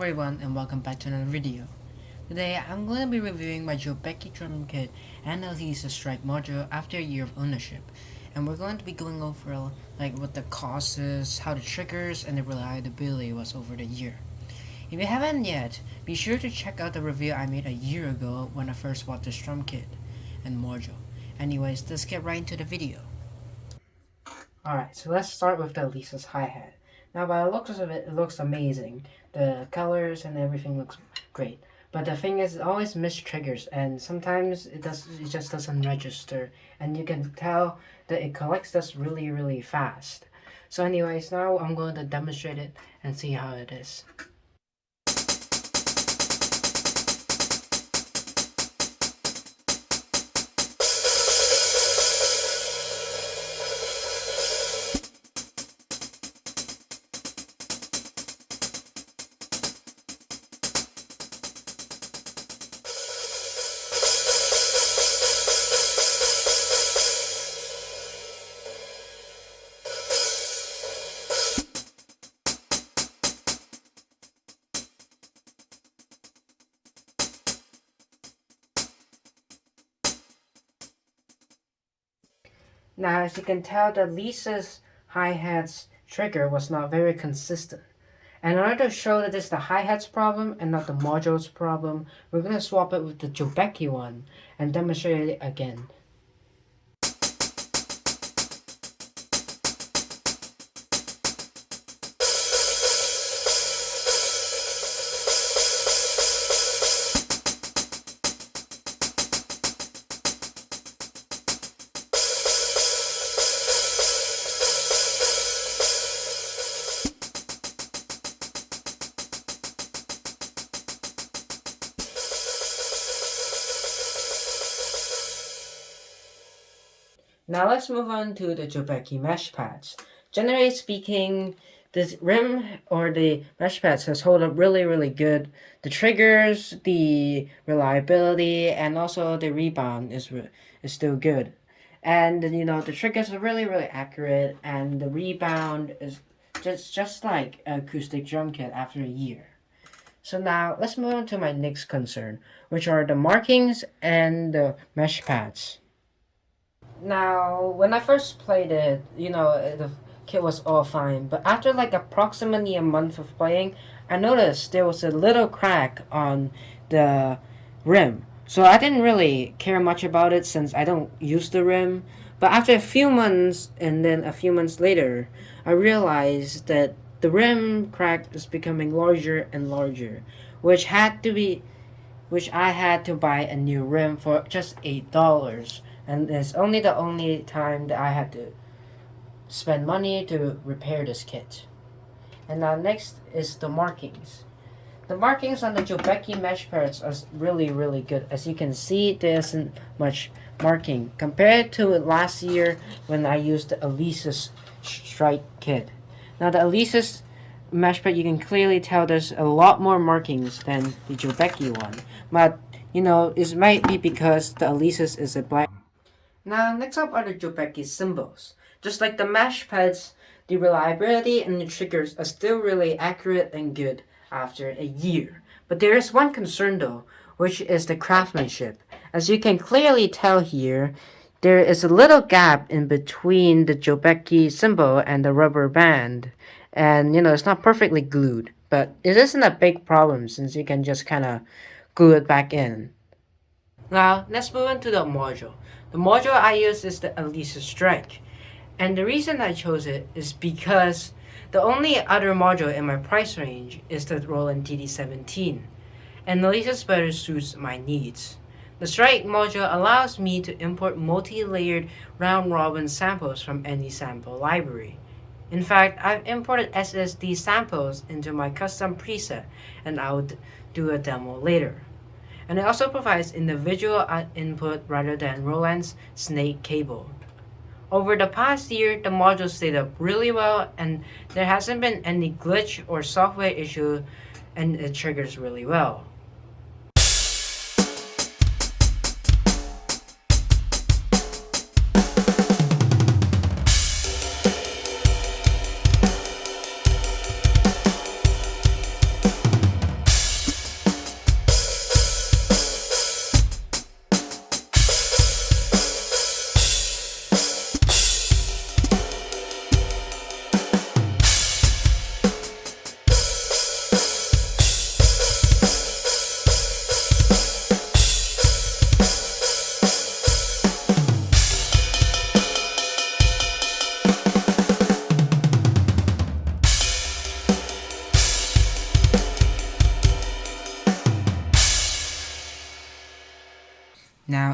everyone and welcome back to another video. Today I'm going to be reviewing my Jobeky drum kit and Alesis Strike module after a year of ownership. And we're going to be going over what the cost is, how the triggers and the reliability was over the year. If you haven't yet, be sure to check out the review I made a year ago when I first bought this drum kit and module. Anyways, let's get right into the video. Alright, so let's start with the Alesis hi-hat. Now by the looks of it, it looks amazing. The colors and everything looks great. But the thing is, it always mistriggers, and sometimes it just doesn't register, and you can tell that it collects dust really fast. So anyways, now I'm going to demonstrate it and see how it is. Now, as you can tell, the Alesis hi-hat's trigger was not very consistent. And in order to show that it's the hi-hat's problem and not the module's problem, we're going to swap it with the Jobeky one and demonstrate it again. Now let's move on to the Jobeky mesh pads. Generally speaking, this rim or the mesh pads has held up really good. The triggers, the reliability, and also the rebound is still good. And you know, the triggers are really accurate, and the rebound is just like an acoustic drum kit after a year. So now let's move on to my next concern, which are the markings and the mesh pads. Now, when I first played it, you know, the kit was all fine. But after like approximately a month of playing, I noticed there was a little crack on the rim. So I didn't really care much about it since I don't use the rim. But after a few months, and then a few months later, I realized that the rim crack is becoming larger and larger, which I had to buy a new rim for just $8. And it's only the only time that I had to spend money to repair this kit. And now next is the markings. The markings on the Jobeky mesh pads are really good. As you can see, there isn't much marking compared to last year when I used the Alesis Strike kit. Now the Alesis mesh pad, you can clearly tell there's a lot more markings than the Jobeky one. But you know, it might be because the Alesis is a black. Now, next up are the Jobeky cymbals. Just like the mesh pads, the reliability and the triggers are still really accurate and good after a year. But there is one concern though, which is the craftsmanship. As you can clearly tell here, there is a little gap in between the Jobeky cymbal and the rubber band. And you know, it's not perfectly glued, but it isn't a big problem since you can just kind of glue it back in. Now, let's move on to the module. The module I use is the Alesis Strike. And the reason I chose it is because the only other module in my price range is the Roland VAD306. And Alesis better suits my needs. The Strike module allows me to import multi-layered round-robin samples from any sample library. In fact, I've imported SSD samples into my custom preset, and I'll do a demo later. And it also provides individual input rather than Roland's snake cable. Over the past year, the module stayed up really well, and there hasn't been any glitch or software issue, and it triggers really well.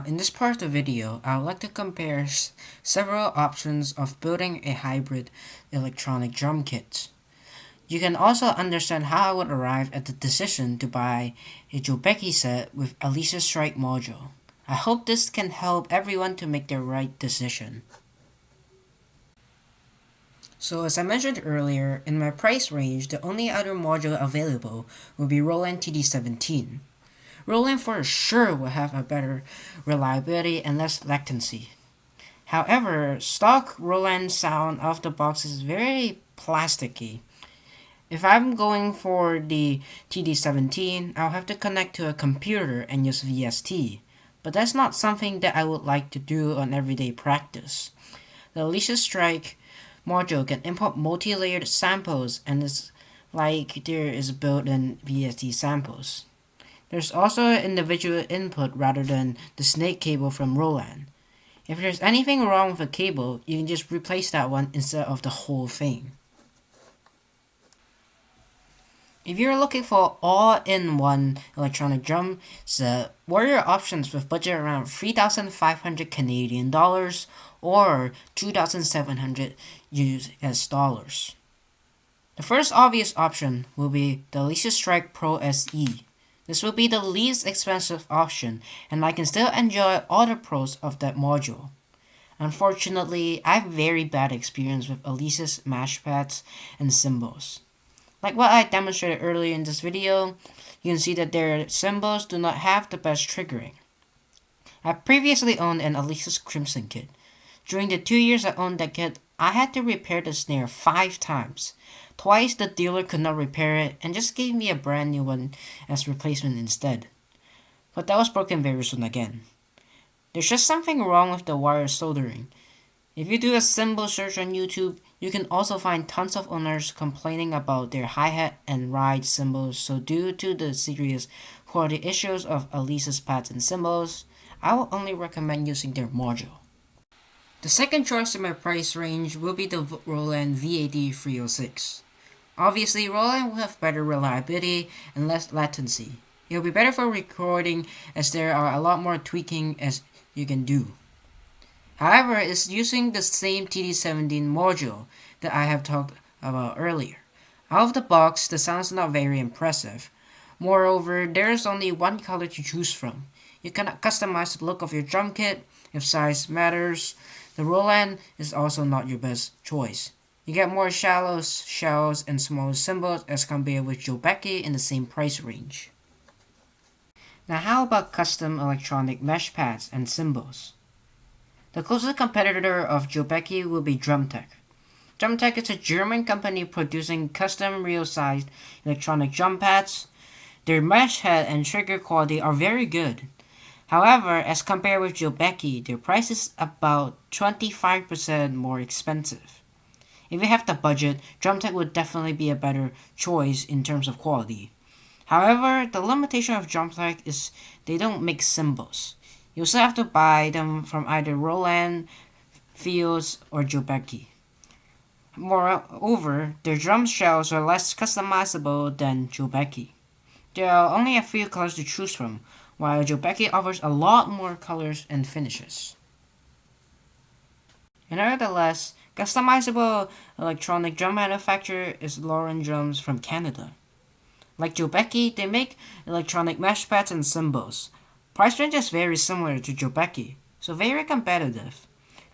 Now, in this part of the video, I would like to compare several options of building a hybrid electronic drum kit. You can also understand how I would arrive at the decision to buy a Jobeky set with Alesis Strike module. I hope this can help everyone to make their right decision. So as I mentioned earlier, in my price range, the only other module available will be Roland TD17. Roland for sure will have a better reliability and less latency. However, stock Roland sound off the box is very plasticky. If I'm going for the TD17, I'll have to connect to a computer and use VST, but that's not something that I would like to do on everyday practice. The Alesis Strike module can import multi-layered samples and it's like there is built-in VST samples. There's also an individual input rather than the snake cable from Roland. If there's anything wrong with the cable, you can just replace that one instead of the whole thing. If you're looking for all-in-one electronic drum set, what are your options with budget around 3,500 Canadian dollars or 2,700 US dollars? The first obvious option will be the Alesis Strike Pro SE. This will be the least expensive option, and I can still enjoy all the pros of that module. Unfortunately, I have very bad experience with Alesis mash pads and cymbals. Like what I demonstrated earlier in this video, you can see that their cymbals do not have the best triggering. I previously owned an Alesis Crimson kit. During the 2 years I owned that kit, I had to repair the snare 5 times. Twice the dealer could not repair it and just gave me a brand new one as replacement instead. But that was broken very soon again. There's just something wrong with the wire soldering. If you do a cymbal search on YouTube, you can also find tons of owners complaining about their hi-hat and ride cymbals, so due to the serious quality issues of Alesis pads and cymbals, I will only recommend using their module. The second choice in my price range will be the Roland VAD306. Obviously, Roland will have better reliability and less latency. It will be better for recording as there are a lot more tweaking as you can do. However, it's using the same TD17 module that I have talked about earlier. Out of the box, the sound is not very impressive. Moreover, there is only one color to choose from. You cannot customize the look of your drum kit if size matters. The Roland is also not your best choice. You get more shallow shells and smaller cymbals as compared with Jobeky in the same price range. Now how about custom electronic mesh pads and cymbals? The closest competitor of Jobeky will be Drum-tec. Drum-tec is a German company producing custom real-sized electronic drum pads. Their mesh head and trigger quality are very good. However, as compared with Jobeky, their price is about 25% more expensive. If you have the budget, Drum-tec would definitely be a better choice in terms of quality. However, the limitation of Drum-tec is they don't make cymbals. You still have to buy them from either Roland, Fields, or Jobeky. Moreover, their drum shells are less customizable than Jobeky. There are only a few colors to choose from, while Jobeky offers a lot more colors and finishes. Nevertheless, customizable electronic drum manufacturer is Laurin Drums from Canada. Like Jobeky, they make electronic mesh pads and cymbals. Price range is very similar to Jobeky, so very competitive.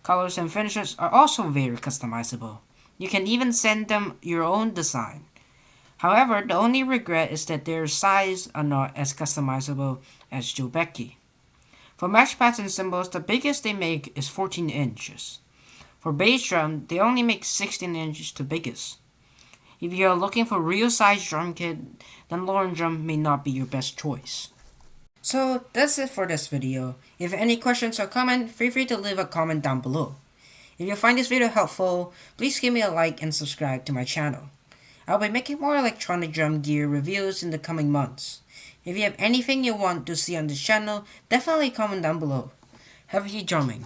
Colors and finishes are also very customizable. You can even send them your own design. However, the only regret is that their size are not as customizable as Jobeky. For mesh pads and cymbals, the biggest they make is 14 inches. For bass drum, they only make 16 inches to biggest. If you are looking for real size drum kit, then Laurin Drum may not be your best choice. So that's it for this video. If you have any questions or comments, feel free to leave a comment down below. If you find this video helpful, please give me a like and subscribe to my channel. I'll be making more electronic drum gear reviews in the coming months. If you have anything you want to see on this channel, definitely comment down below. Happy drumming!